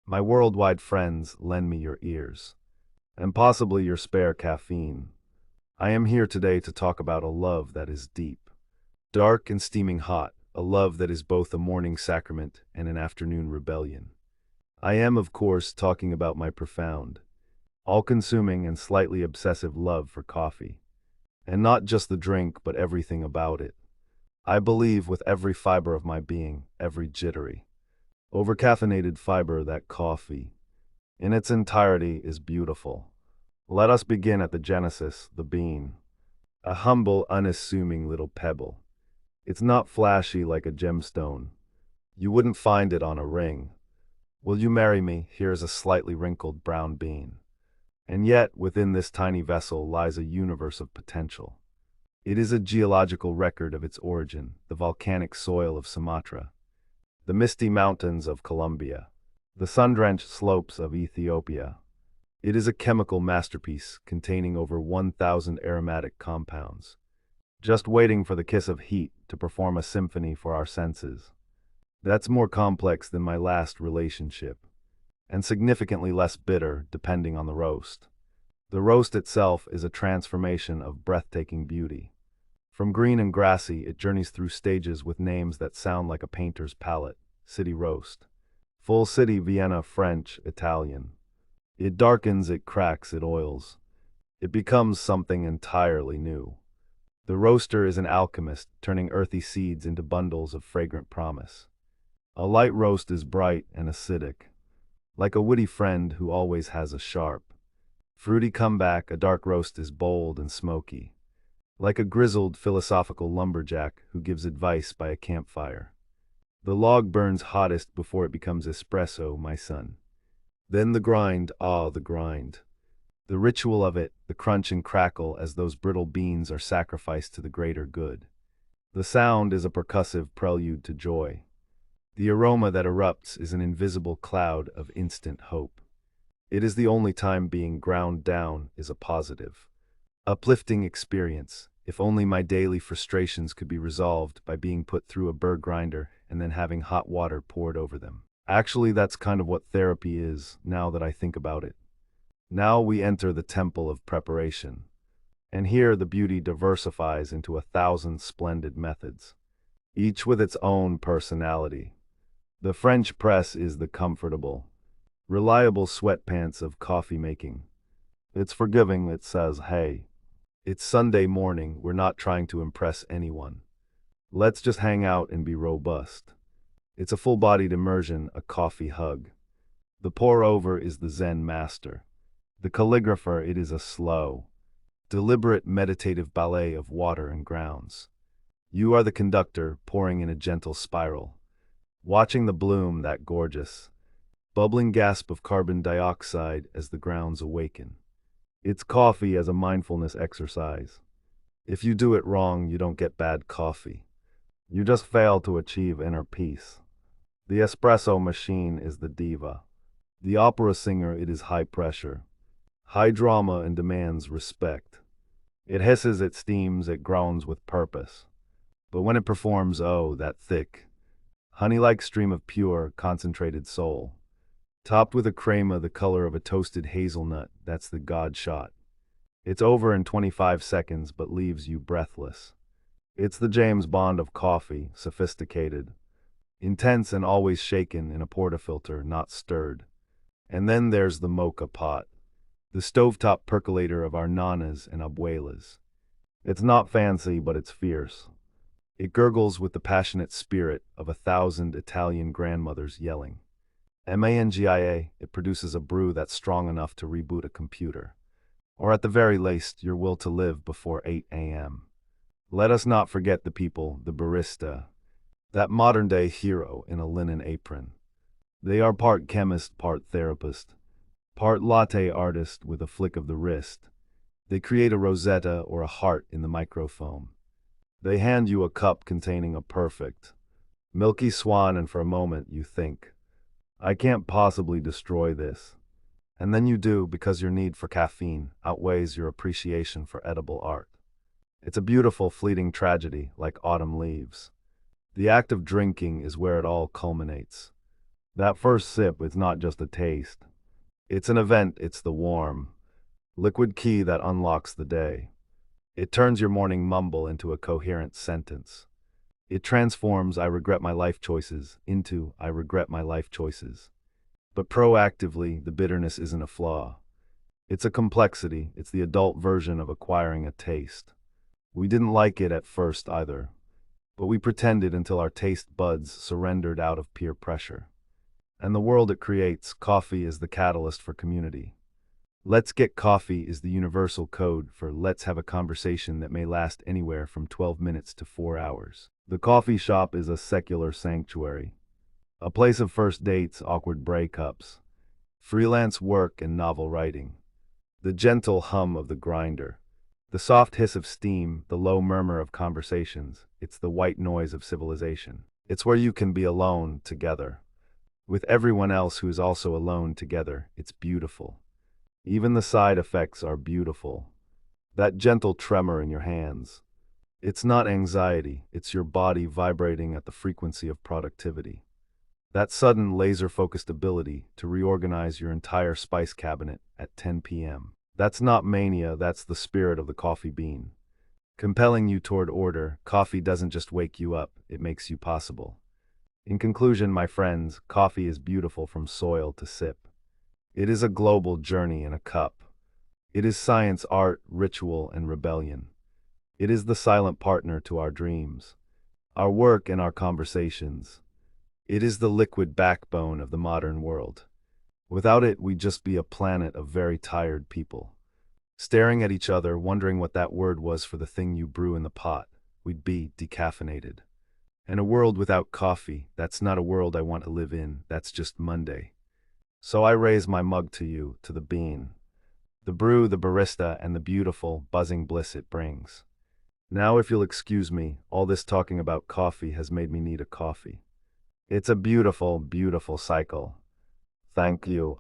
My worldwide friends, lend me your ears, and possibly your spare caffeine. I am here today to talk about a love that is deep, dark and steaming hot, a love that is both a morning sacrament and an afternoon rebellion. I am, of course, talking about my profound, all-consuming and slightly obsessive love for coffee. And not just the drink, but everything about it. I believe with every fiber of my being, every jittery, overcaffeinated fiber that coffee, in its entirety, is beautiful. Let us begin at the genesis, the bean. A humble, unassuming little pebble. It's not flashy like a gemstone. You wouldn't find it on a ring. Will you marry me? Here's a slightly wrinkled brown bean. And yet, within this tiny vessel lies a universe of potential. It is a geological record of its origin, the volcanic soil of Sumatra, the misty mountains of Colombia, the sun-drenched slopes of Ethiopia. It is a chemical masterpiece containing over 1,000 aromatic compounds, just waiting for the kiss of heat to perform a symphony for our senses. That's more complex than my last relationship, and significantly less bitter depending on the roast. The roast itself is a transformation of breathtaking beauty. From green and grassy, it journeys through stages with names that sound like a painter's palette. City roast. Full city, Vienna, French, Italian. It darkens, it cracks, it oils. It becomes something entirely new. The roaster is an alchemist, turning earthy seeds into bundles of fragrant promise. A light roast is bright and acidic, like a witty friend who always has a sharp, fruity comeback. A dark roast is bold and smoky, like a grizzled philosophical lumberjack who gives advice by a campfire. The log burns hottest before it becomes espresso, my son. Then the grind, the grind. The ritual of it, the crunch and crackle as those brittle beans are sacrificed to the greater good. The sound is a percussive prelude to joy. The aroma that erupts is an invisible cloud of instant hope. It is the only time being ground down is a positive, uplifting experience. If only my daily frustrations could be resolved by being put through a burr grinder and then having hot water poured over them. Actually, that's kind of what therapy is, now that I think about it. Now we enter the temple of preparation. And here the beauty diversifies into 1,000 splendid methods, each with its own personality. The French press is the comfortable, reliable sweatpants of coffee making. It's forgiving, it says, hey, it's Sunday morning, we're not trying to impress anyone. Let's just hang out and be robust. It's a full-bodied immersion, a coffee hug. The pour-over is the Zen master. The calligrapher, it is a slow, deliberate meditative ballet of water and grounds. You are the conductor, pouring in a gentle spiral, watching the bloom, that gorgeous, bubbling gasp of carbon dioxide as the grounds awaken. It's coffee as a mindfulness exercise. If you do it wrong, you don't get bad coffee. You just fail to achieve inner peace. The espresso machine is the diva. The opera singer, it is high pressure, high drama, and demands respect. It hisses, it steams, it groans with purpose. But when it performs, oh, that thick, honey-like stream of pure, concentrated soul, topped with a crema the color of a toasted hazelnut, that's the God shot. It's over in 25 seconds but leaves you breathless. It's the James Bond of coffee, sophisticated, intense, and always shaken in a portafilter, not stirred. And then there's the mocha pot, the stovetop percolator of our nanas and abuelas. It's not fancy, but it's fierce. It gurgles with the passionate spirit of 1,000 Italian grandmothers yelling. Mangia, it produces a brew that's strong enough to reboot a computer, or at the very least, your will to live before 8 a.m. Let us not forget the people, the barista, that modern-day hero in a linen apron. They are part chemist, part therapist, part latte artist with a flick of the wrist. They create a rosetta or a heart in the microfoam. They hand you a cup containing a perfect, milky swan, and for a moment you think, I can't possibly destroy this. And then you do, because your need for caffeine outweighs your appreciation for edible art. It's a beautiful, fleeting tragedy, like autumn leaves. The act of drinking is where it all culminates. That first sip is not just a taste. It's an event, it's the warm, liquid key that unlocks the day. It turns your morning mumble into a coherent sentence. It transforms "I regret my life choices" into "I regret my life choices." But proactively, the bitterness isn't a flaw. It's a complexity, it's the adult version of acquiring a taste. We didn't like it at first either, but we pretended until our taste buds surrendered out of peer pressure. And the world it creates, coffee is the catalyst for community. Let's Get Coffee is the universal code for let's have a conversation that may last anywhere from 12 minutes to 4 hours. The coffee shop is a secular sanctuary, a place of first dates, awkward breakups, freelance work, and novel writing. The gentle hum of the grinder, the soft hiss of steam, the low murmur of conversations, it's the white noise of civilization. It's where you can be alone together, with everyone else who's also alone together. It's beautiful. Even the side effects are beautiful. That gentle tremor in your hands. It's not anxiety, it's your body vibrating at the frequency of productivity. That sudden laser-focused ability to reorganize your entire spice cabinet at 10 p.m. That's not mania, that's the spirit of the coffee bean. Compelling you toward order, coffee doesn't just wake you up, it makes you possible. In conclusion, my friends, coffee is beautiful from soil to sip. It is a global journey in a cup. It is science, art, ritual, and rebellion. It is the silent partner to our dreams, our work, and our conversations. It is the liquid backbone of the modern world. Without it, we'd just be a planet of very tired people, staring at each other, wondering what that word was for the thing you brew in the pot. We'd be decaffeinated. And a world without coffee, that's not a world I want to live in, that's just Monday. So I raise my mug to you, to the bean, the brew, the barista, and the beautiful, buzzing bliss it brings. Now, if you'll excuse me, all this talking about coffee has made me need a coffee. It's a beautiful, beautiful cycle. Thank you.